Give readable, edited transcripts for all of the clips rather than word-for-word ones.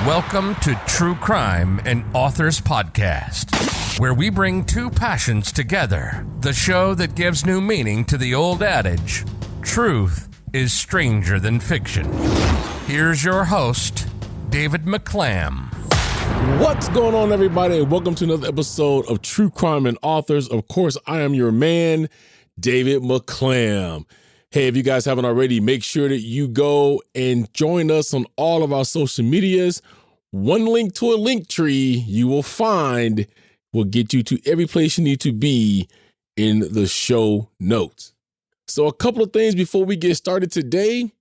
Welcome to True Crime and Authors Podcast, where we bring two passions together. The show that gives new meaning to the old adage, truth is stranger than fiction. Here's your host, David McClam. What's going on, everybody? Welcome to another episode of True Crime and Authors. Of course, I am your man, David McClam. Hey, if you guys haven't already, make sure that you go and join us on all of our social medias. One link to a link tree you will find will get you to every place you need to be in the show notes. So a couple of things before we get started today.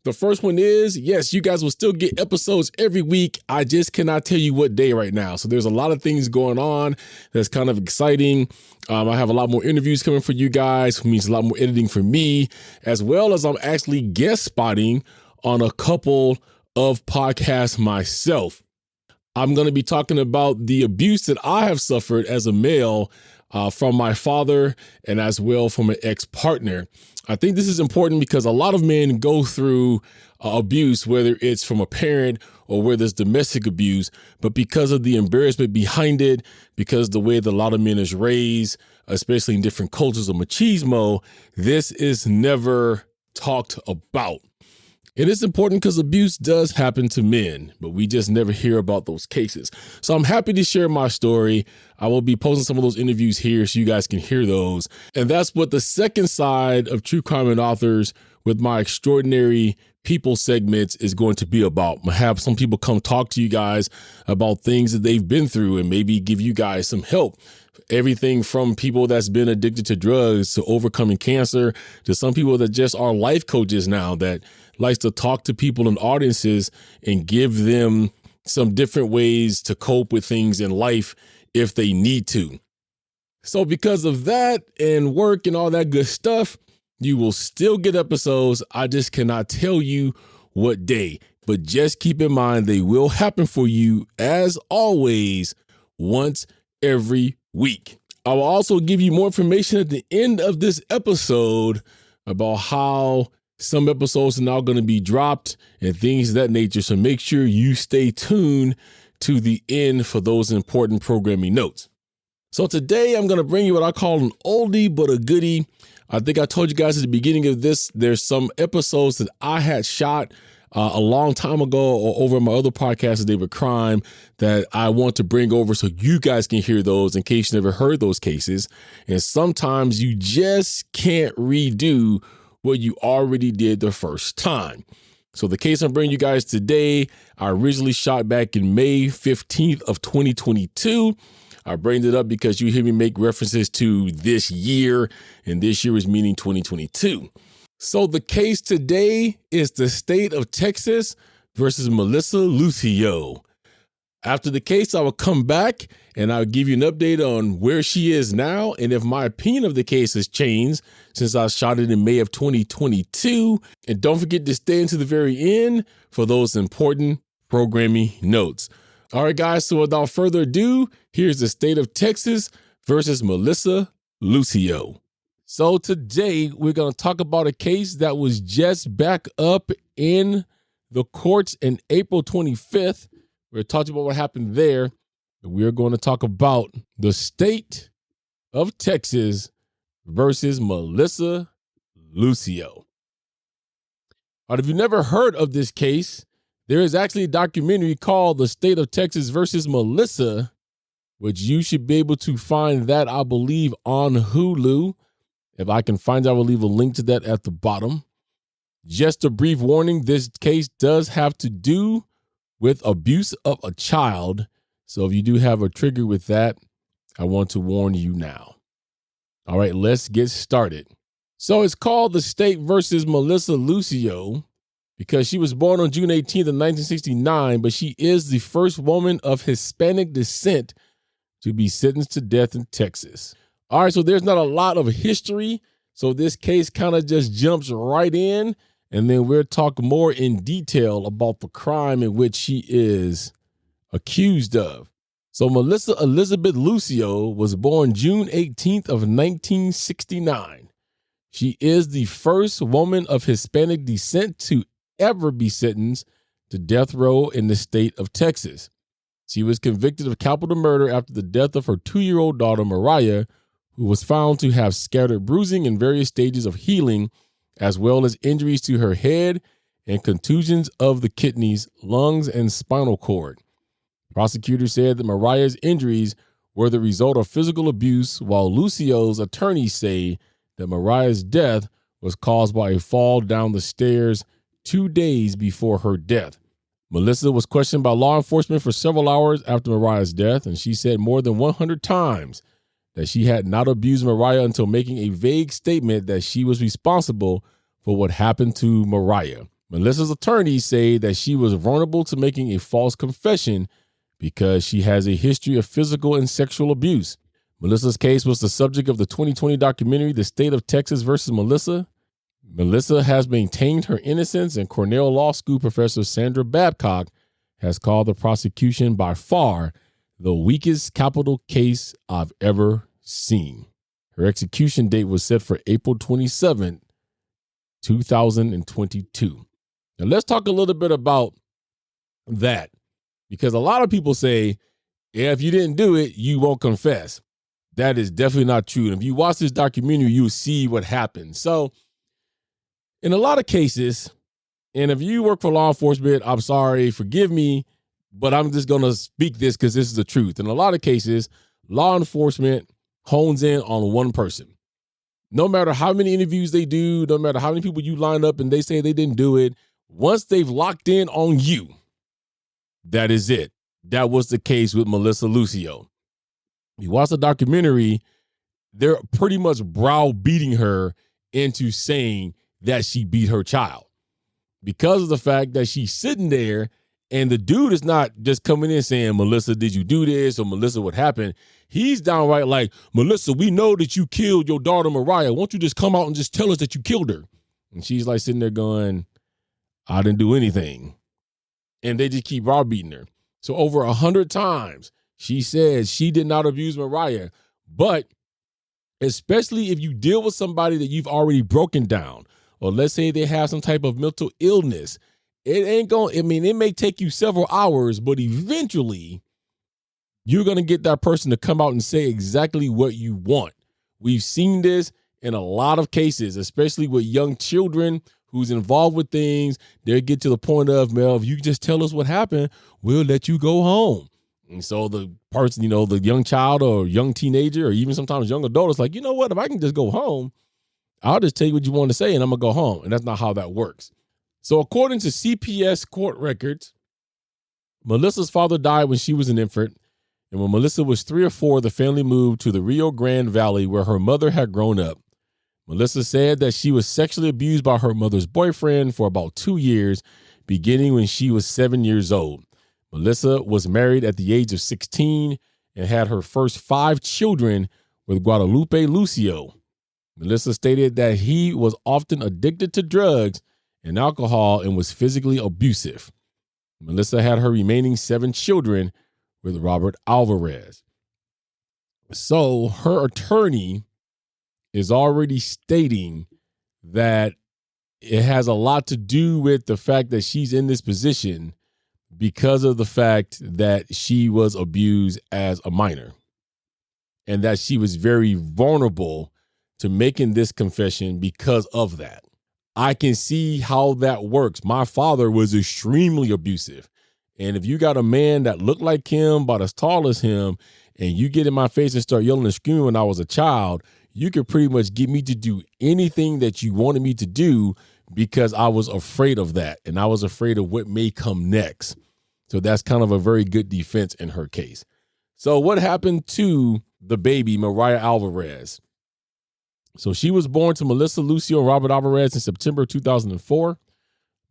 The first one is, yes, you guys will still get episodes every week. I just cannot tell you what day right now. So there's a lot of things going on that's kind of exciting. I have a lot more interviews coming for you guys, which means a lot more editing for me, as well as I'm actually guest spotting on a couple of podcasts myself. I'm going to be talking about the abuse that I have suffered as a male from my father and as well from an ex-partner. I think this is important because a lot of men go through abuse, whether it's from a parent or whether it's domestic abuse, but because of the embarrassment behind it, because the way that a lot of men is raised, especially in different cultures of machismo, this is never talked about. It is important because abuse does happen to men, but we just never hear about those cases. So I'm happy to share my story. I will be posting some of those interviews here so you guys can hear those. And that's what the second side of True Crime and Authors with my extraordinary people segments is going to be about. I have some people come talk to you guys about things that they've been through and maybe give you guys some help. Everything from people that's been addicted to drugs to overcoming cancer to some people that just are life coaches now that likes to talk to people and audiences and give them some different ways to cope with things in life if they need to. So because of that and work and all that good stuff, you will still get episodes. I just cannot tell you what day, but just keep in mind they will happen for you as always once every week. I will also give you more information at the end of this episode about how some episodes are now going to be dropped and things of that nature. So make sure you stay tuned to the end for those important programming notes. So today I'm going to bring you what I call an oldie but a goodie. I think I told you guys at the beginning of this, there's some episodes that I had shot a long time ago or over my other podcast, David Crime, that I want to bring over so you guys can hear those in case you never heard those cases. And sometimes you just can't redo what you already did the first time. So the case I'm bringing you guys today, I originally shot back in May 15th of 2022. I bring it up because you hear me make references to this year, and this year is meaning 2022. So the case today is the state of Texas versus Melissa Lucio. After the case, I will come back and I'll give you an update on where she is now and if my opinion of the case has changed since I shot it in May of 2022. And don't forget to stay until the very end for those important programming notes. All right, guys, so without further ado, here's the state of Texas versus Melissa Lucio. So today we're going to talk about a case that was just back up in the courts in April 25th. We're talking about what happened there. We're going to talk about the state of Texas versus Melissa Lucio. All right, if you've never heard of this case, there is actually a documentary called The State of Texas versus Melissa, which you should be able to find that, I believe, on Hulu. If I can find it, I will leave a link to that at the bottom. Just a brief warning, this case does have to do with abuse of a child. So if you do have a trigger with that, I want to warn you now. All right, let's get started. So it's called The State versus Melissa Lucio because she was born on June 18th of 1969, but she is the first woman of Hispanic descent to be sentenced to death in Texas. All right, so there's not a lot of history. So this case kind of just jumps right in, and then we'll talk more in detail about the crime in which she is accused of. So Melissa Elizabeth Lucio was born June 18th of 1969. She is the first woman of Hispanic descent to ever be sentenced to death row in the state of Texas. She was convicted of capital murder after the death of her 2-year-old daughter, Mariah, who was found to have scattered bruising in various stages of healing, as well as injuries to her head and contusions of the kidneys, lungs, and spinal cord. Prosecutors said that Mariah's injuries were the result of physical abuse, while Lucio's attorneys say that Mariah's death was caused by a fall down the stairs 2 days before her death. Melissa was questioned by law enforcement for several hours after Mariah's death, and she said more than 100 times that she had not abused Mariah until making a vague statement that she was responsible for what happened to Mariah. Melissa's attorneys say that she was vulnerable to making a false confession because she has a history of physical and sexual abuse. Melissa's case was the subject of the 2020 documentary, The State of Texas versus Melissa. Melissa has maintained her innocence, and Cornell Law School professor Sandra Babcock has called the prosecution by far the weakest capital case I've ever seen. Her execution date was set for April 27, 2022. Now let's talk a little bit about that, because a lot of people say, yeah, if you didn't do it, you won't confess. That is definitely not true. And if you watch this documentary, you'll see what happened. So in a lot of cases, and if you work for law enforcement, I'm sorry, forgive me, but I'm just going to speak this because this is the truth. In a lot of cases, law enforcement hones in on one person. No matter how many interviews they do, no matter how many people you line up and they say they didn't do it, once they've locked in on you, that is it. That was the case with Melissa Lucio. You watch the documentary, they're pretty much browbeating her into saying that she beat her child because of the fact that she's sitting there and the dude is not just coming in saying, Melissa, did you do this? Or Melissa, what happened? He's downright like, Melissa, we know that you killed your daughter, Mariah. Won't you just come out and just tell us that you killed her? And she's like sitting there going, I didn't do anything. And they just keep browbeating her. So over 100 times, she says she did not abuse Mariah. But especially if you deal with somebody that you've already broken down, or let's say they have some type of mental illness, it ain't going, I mean, it may take you several hours, but eventually you're going to get that person to come out and say exactly what you want. We've seen this in a lot of cases, especially with young children who's involved with things. They'll get to the point of, Mel, if you just tell us what happened, we'll let you go home. And so the person, you know, the young child or young teenager or even sometimes young adult is like, you know what, if I can just go home, I'll just tell you what you want to say and I'm going to go home. And that's not how that works. So according to CPS court records, Melissa's father died when she was an infant. And when Melissa was 3 or 4, the family moved to the Rio Grande Valley where her mother had grown up. Melissa said that she was sexually abused by her mother's boyfriend for about 2 years, beginning when she was 7 years old. Melissa was married at the age of 16 and had her first 5 children with Guadalupe Lucio. Melissa stated that he was often addicted to drugs and alcohol and was physically abusive. Melissa had her remaining 7 children with Robert Alvarez. So her attorney is already stating that it has a lot to do with the fact that she's in this position because of the fact that she was abused as a minor and that she was very vulnerable to making this confession because of that. I can see how that works. My father was extremely abusive. And if you got a man that looked like him, but as tall as him, and you get in my face and start yelling and screaming when I was a child, you could pretty much get me to do anything that you wanted me to do because I was afraid of that. And I was afraid of what may come next. So that's kind of a very good defense in her case. So what happened to the baby, Mariah Alvarez? So she was born to Melissa Lucio and Robert Alvarez in September 2004.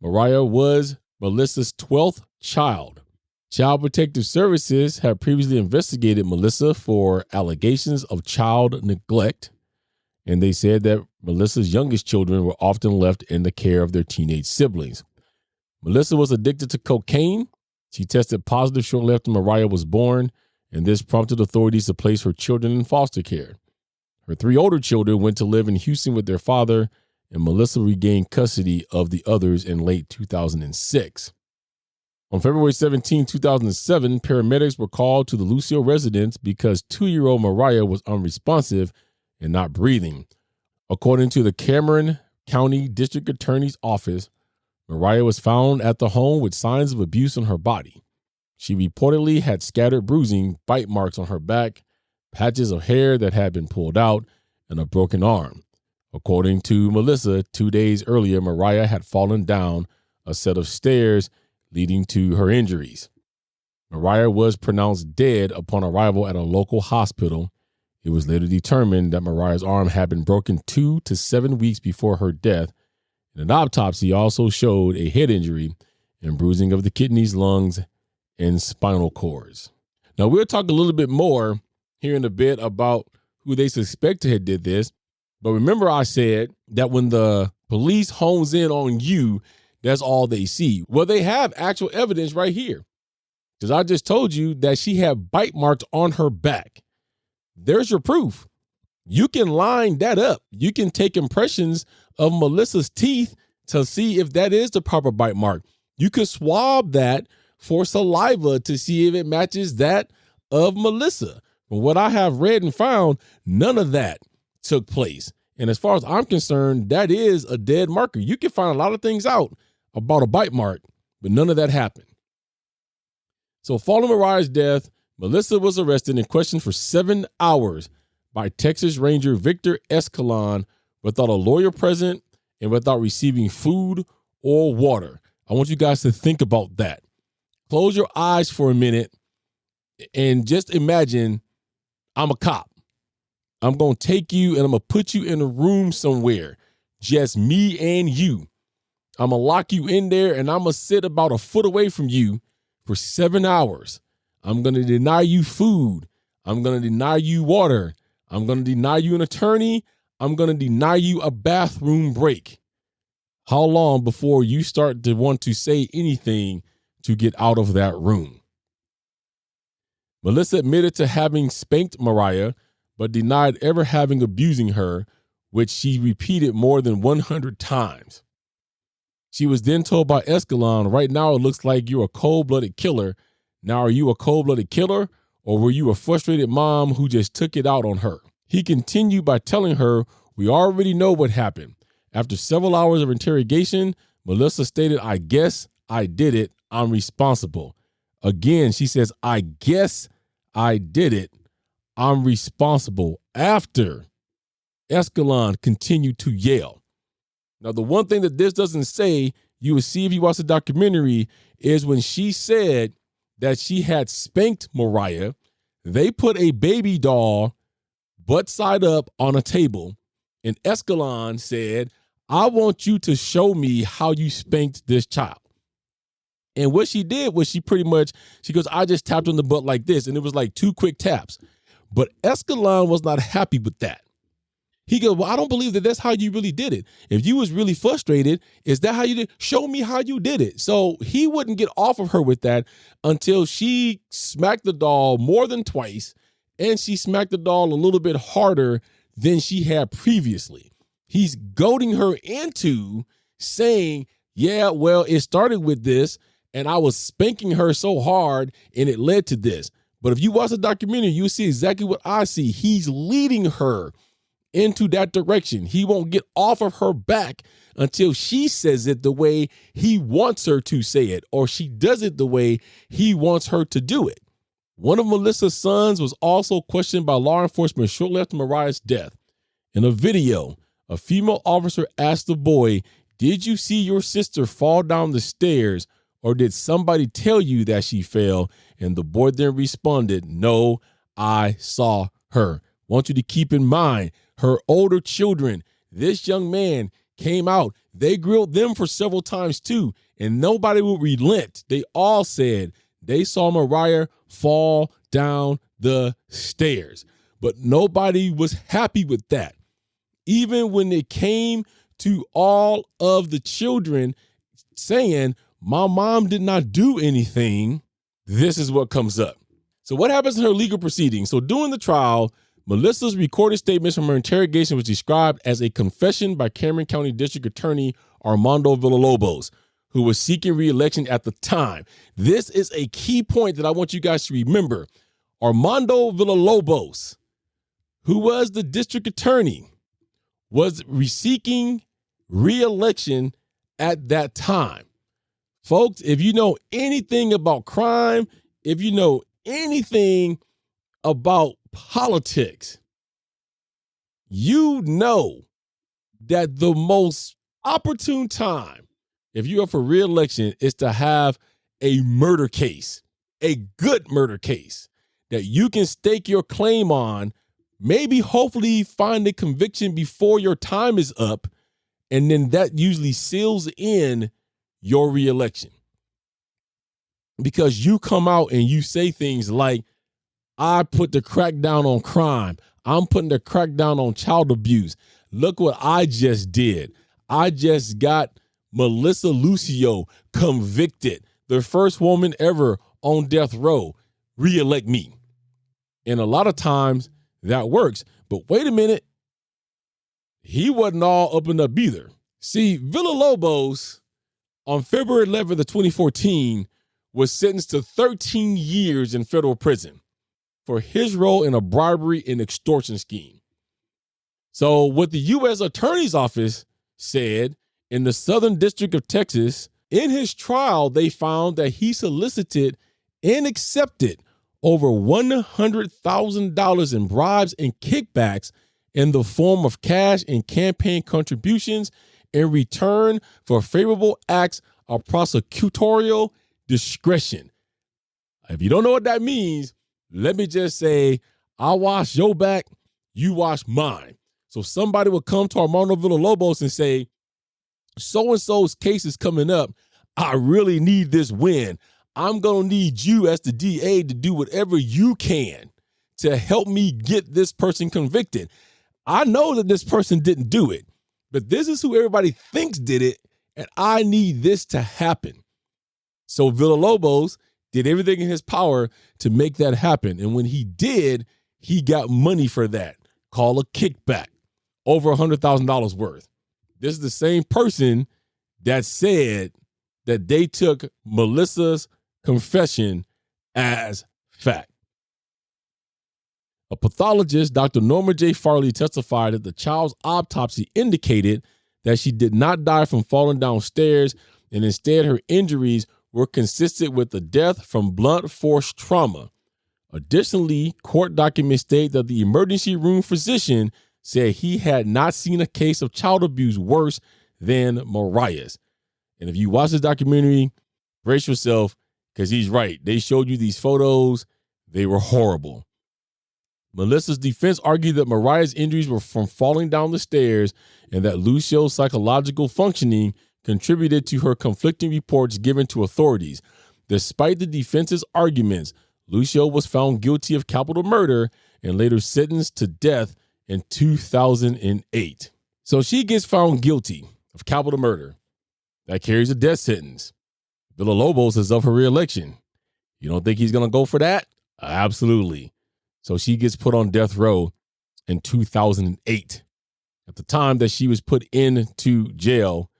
Mariah was Melissa's 12th child. Child Protective Services had previously investigated Melissa for allegations of child neglect, and they said that Melissa's youngest children were often left in the care of their teenage siblings. Melissa was addicted to cocaine. She tested positive shortly after Mariah was born, and this prompted authorities to place her children in foster care. Her 3 older children went to live in Houston with their father, and Melissa regained custody of the others in late 2006. On February 17, 2007, paramedics were called to the Lucio residence because 2-year-old Mariah was unresponsive and not breathing. According to the Cameron County District Attorney's Office, Mariah was found at the home with signs of abuse on her body. She reportedly had scattered bruising, bite marks on her back, patches of hair that had been pulled out, and a broken arm. According to Melissa, 2 days earlier, Mariah had fallen down a set of stairs leading to her injuries. Mariah was pronounced dead upon arrival at a local hospital. It was later determined that Mariah's arm had been broken 2 to 7 weeks before her death. An autopsy also showed a head injury and bruising of the kidneys, lungs, and spinal cords. Now, we'll talk a little bit more here in a bit about who they suspect had did this. But remember, I said that when the police hones in on you, that's all they see. Well, they have actual evidence right here, because I just told you that she had bite marks on her back. There's your proof. You can line that up. You can take impressions of Melissa's teeth to see if that is the proper bite mark. You could swab that for saliva to see if it matches that of Melissa. From what I have read and found, none of that took place. And as far as I'm concerned, that is a dead marker. You can find a lot of things out about a bite mark, but none of that happened. So following Mariah's death, Melissa was arrested and questioned for 7 hours by Texas Ranger Victor Escalon without a lawyer present and without receiving food or water. I want you guys to think about that. Close your eyes for a minute and just imagine I'm a cop. I'm going to take you and I'm going to put you in a room somewhere, just me and you. I'm going to lock you in there and I'm going to sit about a foot away from you for 7 hours. I'm going to deny you food. I'm going to deny you water. I'm going to deny you an attorney. I'm going to deny you a bathroom break. How long before you start to want to say anything to get out of that room? Melissa admitted to having spanked Mariah, but denied ever having abusing her, which she repeated more than 100 times. She was then told by Escalon, right now it looks like you're a cold-blooded killer. Now, are you a cold-blooded killer, or were you a frustrated mom who just took it out on her? He continued by telling her, we already know what happened. After several hours of interrogation, Melissa stated, I guess I did it. I'm responsible. Again, she says, I guess I did it. I'm responsible. After Escalon continued to yell. Now, the one thing that this doesn't say, you will see if you watch the documentary, is when she said that she had spanked Mariah, they put a baby doll butt side up on a table, and Escalon said, I want you to show me how you spanked this child. And what she did was she goes, I just tapped on the butt like this, and it was like 2 quick taps. But Escalon was not happy with that. He goes, well, I don't believe that that's how you really did it. If you was really frustrated, is that how you did? Show me how you did it. So he wouldn't get off of her with that until she smacked the doll more than twice, and she smacked the doll a little bit harder than she had previously. He's goading her into saying, yeah, well, it started with this, and I was spanking her so hard, and it led to this. But if you watch the documentary, you'll see exactly what I see. He's leading her into that direction. He won't get off of her back until she says it the way he wants her to say it, or she does it the way he wants her to do it. One of Melissa's sons was also questioned by law enforcement shortly after Mariah's death. In a video, a female officer asked the boy, did you see your sister fall down the stairs, or did somebody tell you that she fell? And the boy then responded, no, I saw her. Want you to keep in mind, her older children, this young man came out. They grilled them for several times too, and nobody would relent. They all said they saw Mariah fall down the stairs, but nobody was happy with that. Even when it came to all of the children saying, my mom did not do anything, this is what comes up. So what happens in her legal proceedings? So during the trial, Melissa's recorded statements from her interrogation was described as a confession by Cameron County District Attorney Armando Villalobos. who was seeking re-election at the time. This is a key point that I want you guys to remember. Armando Villalobos, who was the district attorney, was seeking re-election at that time. Folks, if you know anything about crime, if you know anything about politics, you know that the most opportune time, if you're up for re-election, is to have a murder case, a good murder case that you can stake your claim on, maybe hopefully find a conviction before your time is up, and then that usually seals in your re-election. Because you come out and you say things like, I put the crackdown on crime. I'm putting the crackdown on child abuse. Look what I just did. I just got Melissa Lucio convicted, the first woman ever on death row. Re-elect me. And a lot of times that works. But wait a minute. He wasn't all up and up either. See, Villalobos on February 11th of 2014 was sentenced to 13 years in federal prison for his role in a bribery and extortion scheme. So what the U.S. Attorney's Office said in the Southern District of Texas, in his trial, they found that he solicited and accepted over $100,000 in bribes and kickbacks in the form of cash and campaign contributions in return for favorable acts of prosecutorial discretion. If you don't know what that means, let me just say, I wash your back, you wash mine. So somebody will come to Armando Villalobos and say, so-and-so's case is coming up. I really need this win. I'm going to need you as the DA to do whatever you can to help me get this person convicted. I know that this person didn't do it, but this is who everybody thinks did it, and I need this to happen. So Villalobos did everything in his power to make that happen. And when he did, he got money for that. Call a kickback. Over $100,000 worth. This is the same person that said that they took Melissa's confession as fact. A pathologist, Dr. Norma J. Farley, testified that the child's autopsy indicated that she did not die from falling downstairs, and instead her injuries were consistent with the death from blunt force trauma. Additionally, court documents state that the emergency room physician said he had not seen a case of child abuse worse than Mariah's. And if you watch this documentary, brace yourself, because he's right. They showed you these photos. They were horrible. Melissa's defense argued that Mariah's injuries were from falling down the stairs and that Lucio's psychological functioning contributed to her conflicting reports given to authorities. Despite the defense's arguments, Lucio was found guilty of capital murder and later sentenced to death in 2008. So she gets found guilty of capital murder. That carries a death sentence. Villalobos is up for re-election. You don't think he's going to go for that? Absolutely. So she gets put on death row in 2008. At the time that she was put into jail,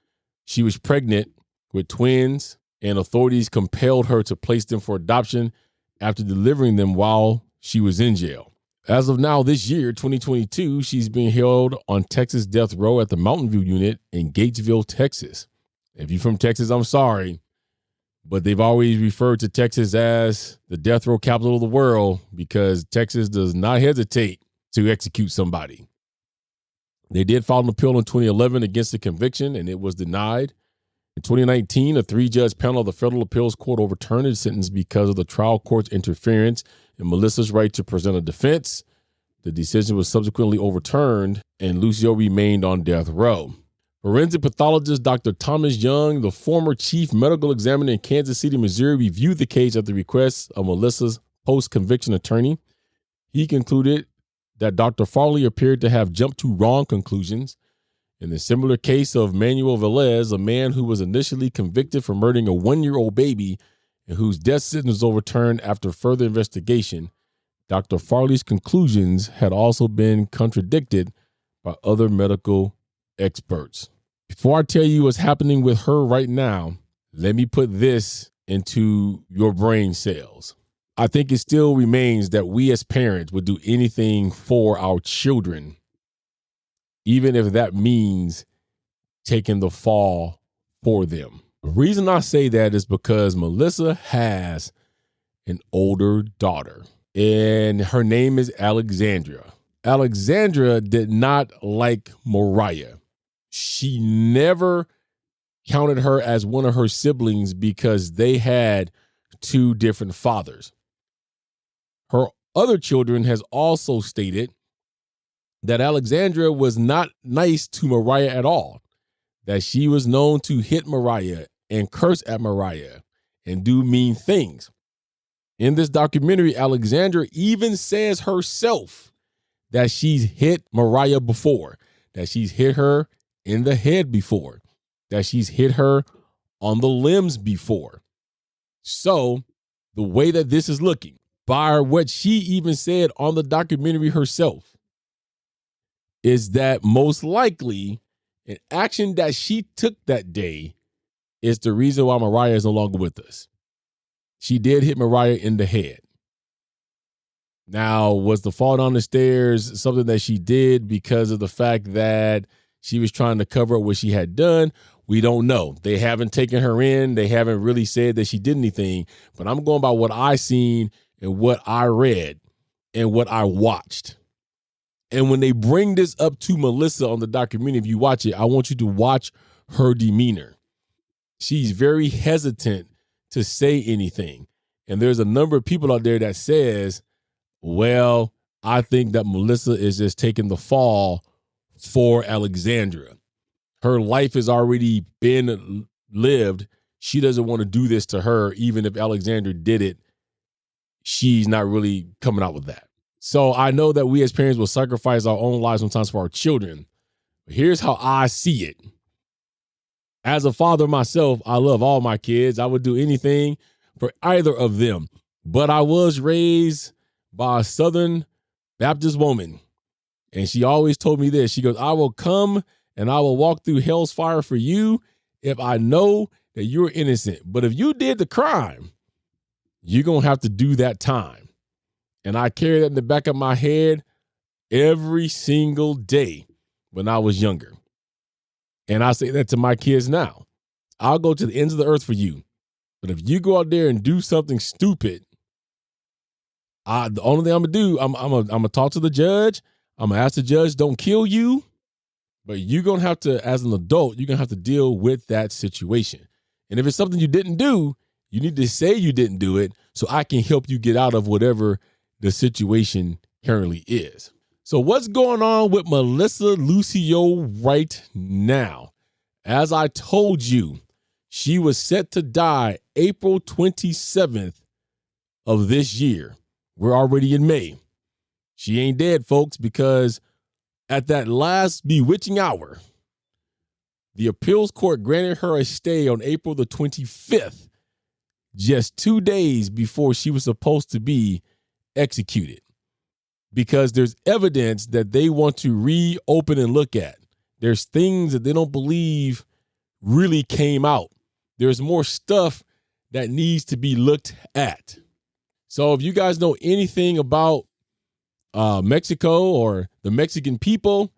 she was pregnant with twins, and authorities compelled her to place them for adoption after delivering them while she was in jail. As of now, this year, 2022, she's being held on Texas death row at the Mountain View unit in Gatesville, Texas. If you're from Texas, I'm sorry, but they've always referred to Texas as the death row capital of the world because Texas does not hesitate to execute somebody. They did file an appeal in 2011 against the conviction, and it was denied. In 2019, a 3-judge panel of the Federal Appeals Court overturned the sentence because of the trial court's interference in Melissa's right to present a defense. The decision was subsequently overturned, and Lucio remained on death row. Forensic pathologist Dr. Thomas Young, the former chief medical examiner in Kansas City, Missouri, reviewed the case at the request of Melissa's post-conviction attorney. He concluded that Dr. Farley appeared to have jumped to wrong conclusions. In the similar case of Manuel Velez, a man who was initially convicted for murdering a 1-year-old baby and whose death sentence was overturned after further investigation, Dr. Farley's conclusions had also been contradicted by other medical experts. Before I tell you what's happening with her right now, Let me put this into your brain cells. I think it still remains that we as parents would do anything for our children, even if that means taking the fall for them. The reason I say that is because Melissa has an older daughter, and her name is Alexandra. Alexandra did not like Mariah. She never counted her as one of her siblings because they had two different fathers. Her other children has also stated that Alexandra was not nice to Mariah at all, that she was known to hit Mariah and curse at Mariah and do mean things. In this documentary, Alexandra even says herself that she's hit Mariah before, that she's hit her in the head before, that she's hit her on the limbs before. So the way that this is looking, by what she even said on the documentary herself, is that most likely an action that she took that day is the reason why Mariah is no longer with us. She did hit Mariah in the head. Now, was the fall down the stairs something that she did because of the fact that she was trying to cover up what she had done? We don't know. They haven't taken her in. They haven't really said that she did anything. But I'm going by what I seen and what I read and what I watched. And when they bring this up to Melissa on the documentary, if you watch it, I want you to watch her demeanor. She's very hesitant to say anything. And there's a number of people out there that says, well, I think that Melissa is just taking the fall for Alexandra. Her life has already been lived. She doesn't want to do this to her. Even if Alexandra did it, she's not really coming out with that. So I know that we as parents will sacrifice our own lives sometimes for our children. But here's how I see it. As a father myself, I love all my kids. I would do anything for either of them. But I was raised by a Southern Baptist woman. And she always told me this. She goes, I will come and I will walk through hell's fire for you if I know that you're innocent. But if you did the crime, you're going to have to do that time. And I carry that in the back of my head every single day when I was younger. And I say that to my kids now. I'll go to the ends of the earth for you. But if you go out there and do something stupid, the only thing I'm going to do, I'm going to talk to the judge. I'm going to ask the judge, don't kill you. But you're going to have to, as an adult, you're going to have to deal with that situation. And if it's something you didn't do, you need to say you didn't do it so I can help you get out of whatever the situation currently is. So what's going on with Melissa Lucio right now? As I told you, she was set to die April 27th of this year. We're already in May. She ain't dead, folks, because at that last bewitching hour, the appeals court granted her a stay on April the 25th, just 2 days before she was supposed to be executed, because there's evidence that they want to reopen and look at. There's things that they don't believe really came out. There's more stuff that needs to be looked at. So if you guys know anything about Mexico or the Mexican people,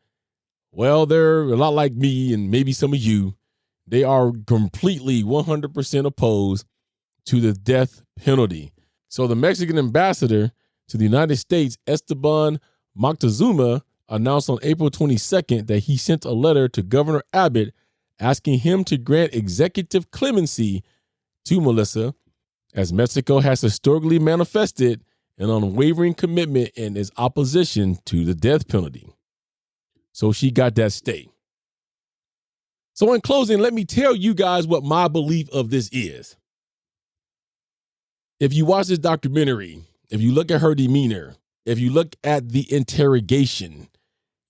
well, they're a lot like me and maybe some of you. They are completely 100% opposed to the death penalty. So the Mexican ambassador to the United States, Esteban Moctezuma, announced on April 22nd that he sent a letter to Governor Abbott asking him to grant executive clemency to Melissa, as Mexico has historically manifested an unwavering commitment in its opposition to the death penalty. So she got that stay. So in closing, let me tell you guys what my belief of this is. If you watch this documentary, if you look at her demeanor, if you look at the interrogation,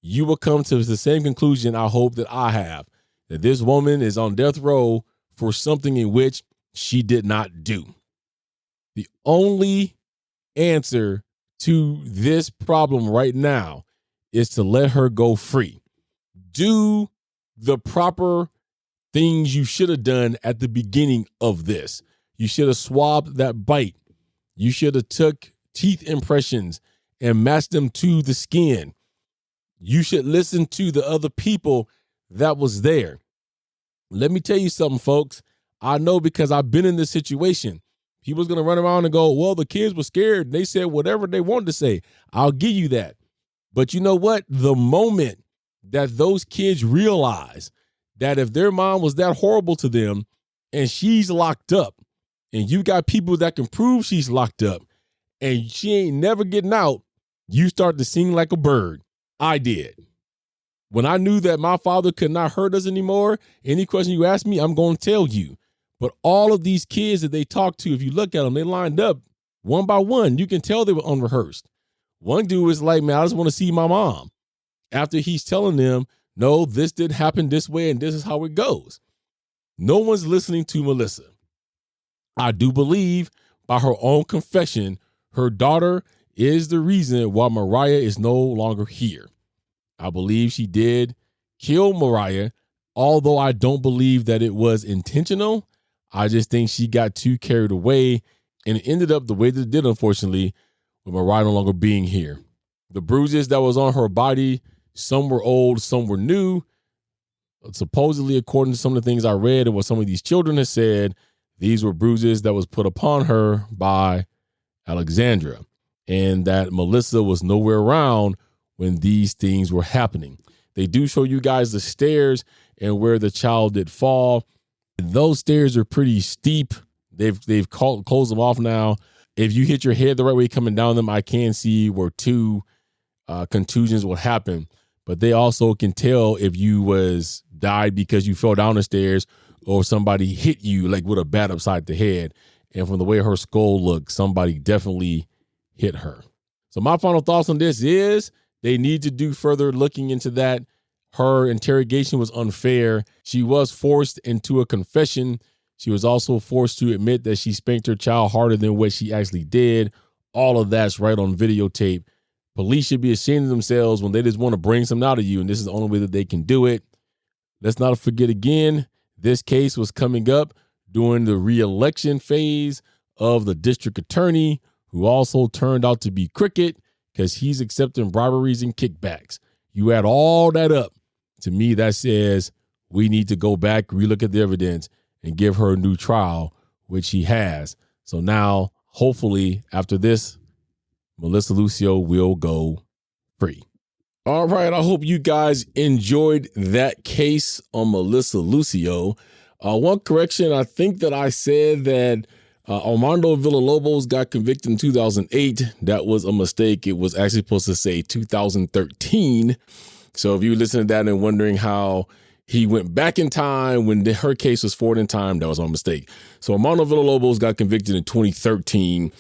you will come to the same conclusion I hope that I have, that this woman is on death row for something in which she did not do. The only answer to this problem right now is to let her go free. Do the proper things you should have done at the beginning of this. You should have swabbed that bite. You should have took teeth impressions and matched them to the skin. You should listen to the other people that was there. Let me tell you something, folks. I know because I've been in this situation. People's going to run around and go, well, the kids were scared. They said whatever they wanted to say. I'll give you that. But you know what? The moment that those kids realize that if their mom was that horrible to them and she's locked up and you got people that can prove she's locked up and she ain't never getting out, you start to sing like a bird. I did. When I knew that my father could not hurt us anymore, any question you ask me, I'm going to tell you. But all of these kids that they talked to, if you look at them, they lined up one by one. You can tell they were unrehearsed. One dude was like, man, I just want to see my mom. After he's telling them, no, this didn't happen this way and this is how it goes. No one's listening to Melissa. I do believe by her own confession, her daughter is the reason why Mariah is no longer here. I believe she did kill Mariah, although I don't believe that it was intentional. I just think she got too carried away and it ended up the way that it did, unfortunately, with Mariah no longer being here. The bruises that was on her body, some were old, some were new. Supposedly, according to some of the things I read and what some of these children have said, these were bruises that was put upon her by Alexandra, and that Melissa was nowhere around when these things were happening. They do show you guys the stairs and where the child did fall. Those stairs are pretty steep. They've closed them off now. If you hit your head the right way coming down them, I can see where two contusions will happen. But they also can tell if you died because you fell down the stairs or somebody hit you like with a bat upside the head. And from the way her skull looks, somebody definitely hit her. So my final thoughts on this is they need to do further looking into that. Her interrogation was unfair. She was forced into a confession. She was also forced to admit that she spanked her child harder than what she actually did. All of that's right on videotape. Police should be ashamed of themselves when they just want to bring something out of you, and this is the only way that they can do it. Let's not forget again, this case was coming up during the re-election phase of the district attorney, who also turned out to be crooked because he's accepting briberies and kickbacks. You add all that up. To me, that says we need to go back, relook at the evidence, and give her a new trial, which he has. So now, hopefully, after this, Melissa Lucio will go free. All right, I hope you guys enjoyed that case on Melissa Lucio. One correction, I think that I said that Armando Villalobos got convicted in 2008. That was a mistake. It was actually supposed to say 2013. So if you listen to that and wondering how he went back in time when her case was forward in time, that was my mistake. So Armando Villalobos got convicted in 2013,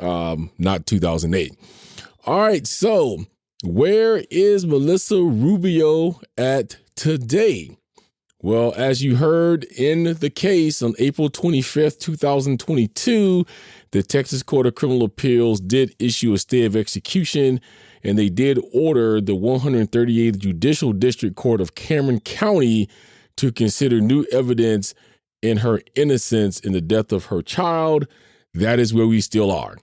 not 2008. All right, so where is Melissa Rubio at today? Well, as you heard in the case on April 25th, 2022, the Texas Court of Criminal Appeals did issue a stay of execution, and they did order the 138th Judicial District Court of Cameron County to consider new evidence in her innocence in the death of her child. That is where we still are.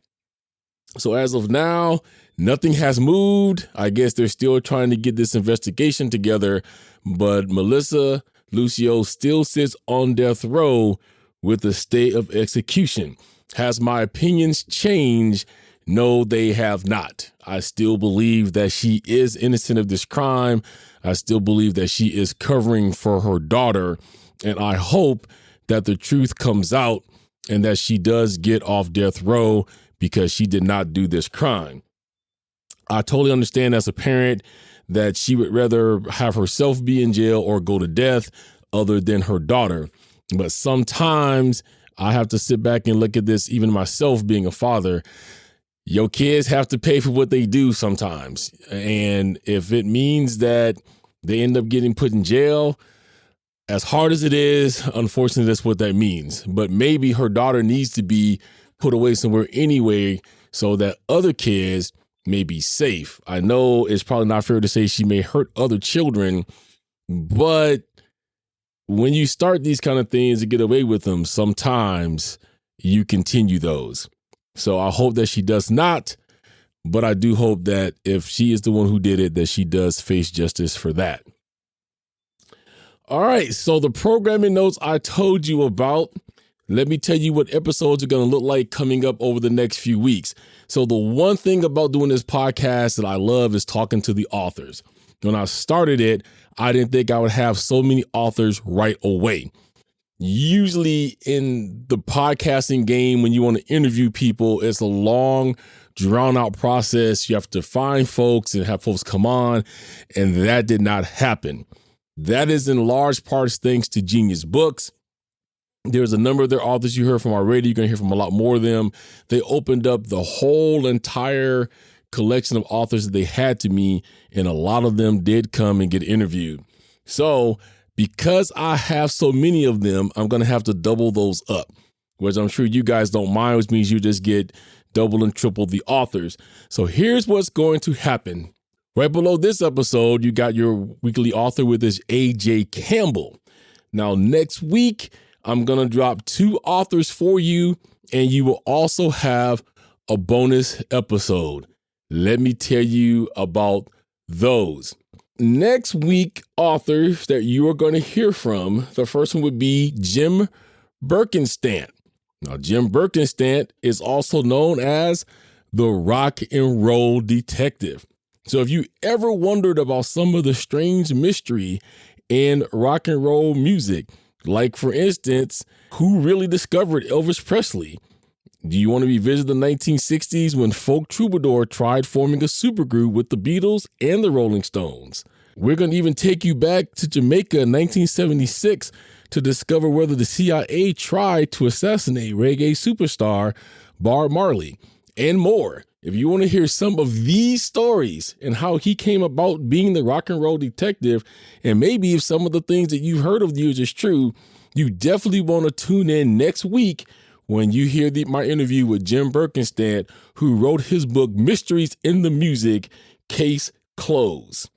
So as of now, nothing has moved. I guess they're still trying to get this investigation together, but Melissa Lucio still sits on death row with a stay of execution. Has my opinions changed? No, they have not. I still believe that she is innocent of this crime. I still believe that she is covering for her daughter. And I hope that the truth comes out and that she does get off death row because she did not do this crime. I totally understand as a parent that she would rather have herself be in jail or go to death other than her daughter. But sometimes I have to sit back and look at this, even myself being a father. Your kids have to pay for what they do sometimes. And if it means that they end up getting put in jail, as hard as it is, unfortunately, that's what that means. But maybe her daughter needs to be put away somewhere anyway so that other kids may be safe. I know it's probably not fair to say she may hurt other children, but when you start these kind of things and get away with them, sometimes you continue those. So I hope that she does not, but I do hope that if she is the one who did it, that she does face justice for that. All right, so the programming notes I told you about, let me tell you what episodes are going to look like coming up over the next few weeks. So the one thing about doing this podcast that I love is talking to the authors. When I started it, I didn't think I would have so many authors right away. Usually in the podcasting game, when you want to interview people, it's a long, drawn out process. You have to find folks and have folks come on, and that did not happen. That is in large parts thanks to Genius Books. There's a number of their authors you heard from already. You're going to hear from a lot more of them. They opened up the whole entire collection of authors that they had to me, and a lot of them did come and get interviewed. So because I have so many of them, I'm going to have to double those up, which I'm sure you guys don't mind, which means you just get double and triple the authors. So here's what's going to happen. Right below this episode, you got your weekly author with us, AJ Campbell. Now, next week, I'm going to drop 2 authors for you, and you will also have a bonus episode. Let me tell you about those. Next week, authors that you are going to hear from, the first one would be Jim Birkenstant. Now, Jim Birkenstant is also known as the rock and roll detective. So if you ever wondered about some of the strange mystery in rock and roll music, like for instance, who really discovered Elvis Presley? Do you want to revisit the 1960s when folk troubadour tried forming a supergroup with the Beatles and the Rolling Stones? We're going to even take you back to Jamaica in 1976 to discover whether the CIA tried to assassinate reggae superstar Bob Marley, and more. If you want to hear some of these stories and how he came about being the rock and roll detective, and maybe if some of the things that you've heard of yours is true, you definitely want to tune in next week when you hear my interview with Jim Birkenstant, who wrote his book, Mysteries in the Music, Case Closed.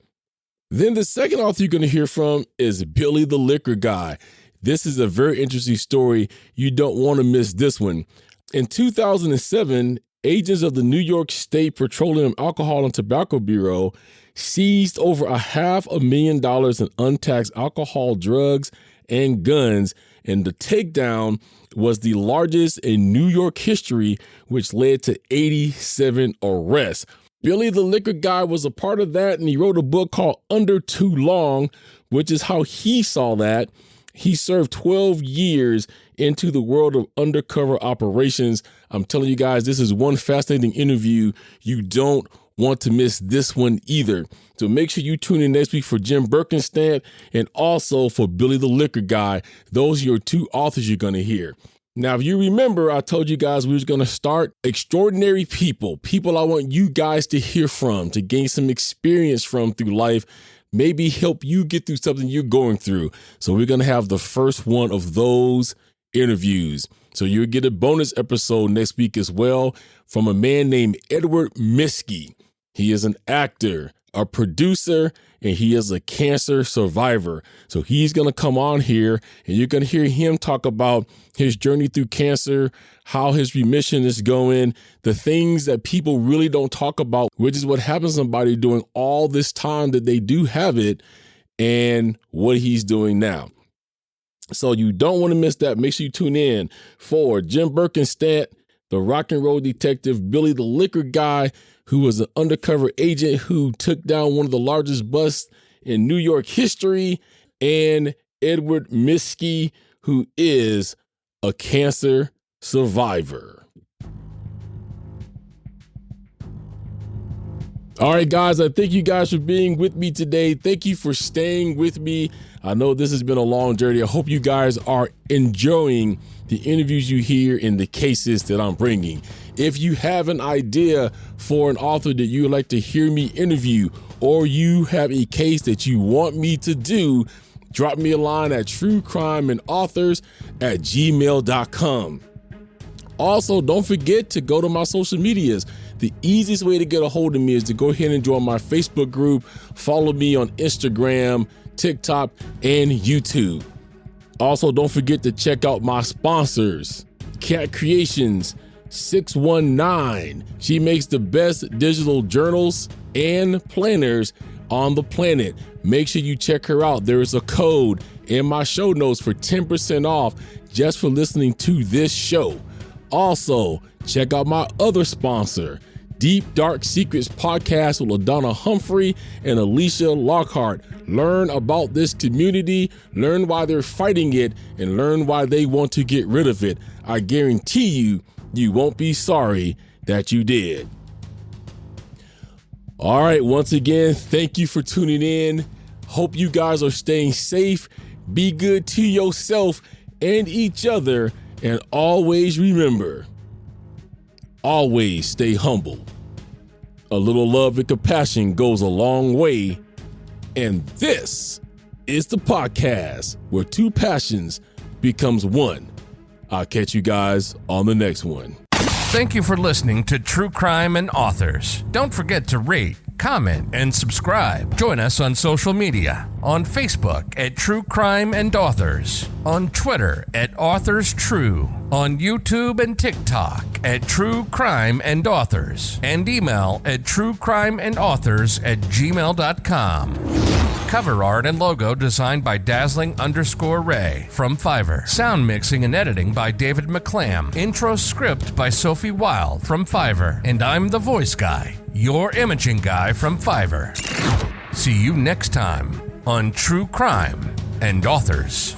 Then the second author you're going to hear from is Billy the Liquor Guy. This is a very interesting story. You don't want to miss this one. In 2007, agents of the New York State Petroleum Alcohol and Tobacco Bureau seized over $500,000 in untaxed alcohol, drugs, and guns, and the takedown was the largest in New York history, which led to 87 arrests. Billy the Liquor Guy was a part of that, and he wrote a book called Under Too Long, which is how he saw that. He served 12 years into the world of undercover operations. I'm telling you guys, this is one fascinating interview. You don't want to miss this one either. So make sure you tune in next week for Jim Birkenstant and also for Billy the Liquor Guy. Those are your 2 authors you're going to hear. Now, if you remember, I told you guys we was going to start extraordinary people I want you guys to hear from, to gain some experience from through life, maybe help you get through something you're going through. So we're going to have the first one of those interviews. So you'll get a bonus episode next week as well from a man named Edward Miskey. He is an actor, a producer, and he is a cancer survivor. So he's going to come on here and you're going to hear him talk about his journey through cancer, how his remission is going, the things that people really don't talk about, which is what happens to somebody during all this time that they do have it, and what he's doing now. So you don't want to miss that. Make sure you tune in for Jim Birkenstant, the rock and roll detective, Billy the Liquor Guy, who was an undercover agent who took down one of the largest busts in New York history, and Edward Miskey, who is a cancer survivor. All right, guys, I thank you guys for being with me today. Thank you for staying with me. I know this has been a long journey. I hope you guys are enjoying the interviews you hear and the cases that I'm bringing. If you have an idea for an author that you would like to hear me interview, or you have a case that you want me to do, drop me a line at truecrimeandauthors@gmail.com. Also, don't forget to go to my social medias. The easiest way to get a hold of me is to go ahead and join my Facebook group, follow me on Instagram, TikTok, and YouTube. Also, don't forget to check out my sponsors, Cat Creations 619. She makes the best digital journals and planners on the planet. Make sure you check her out. There is a code in my show notes for 10% off just for listening to this show. Also, check out my other sponsor, Deep Dark Secrets podcast with LaDonna Humphrey and Alecia Lockhart. Learn about this community, learn why they're fighting it, and learn why they want to get rid of it. I guarantee you, you won't be sorry that you did. All right, once again, thank you for tuning in. Hope you guys are staying safe. Be good to yourself and each other, and always remember, always stay humble. A little love and compassion goes a long way. And this is the podcast where two passions becomes one. I'll catch you guys on the next one. Thank you for listening to True Crime and Authors. Don't forget to rate, comment, and subscribe. Join us on social media. On Facebook at True Crime and Authors. On Twitter at Authors True. On YouTube and TikTok at True Crime and Authors. And email at truecrimeandauthors@gmail.com. Cover art and logo designed by Dazzling_Ray from Fiverr. Sound mixing and editing by David McClam. Intro script by Sophie Wild from Fiverr. And I'm the voice guy, your imaging guy from Fiverr. See you next time on True Crime and Authors.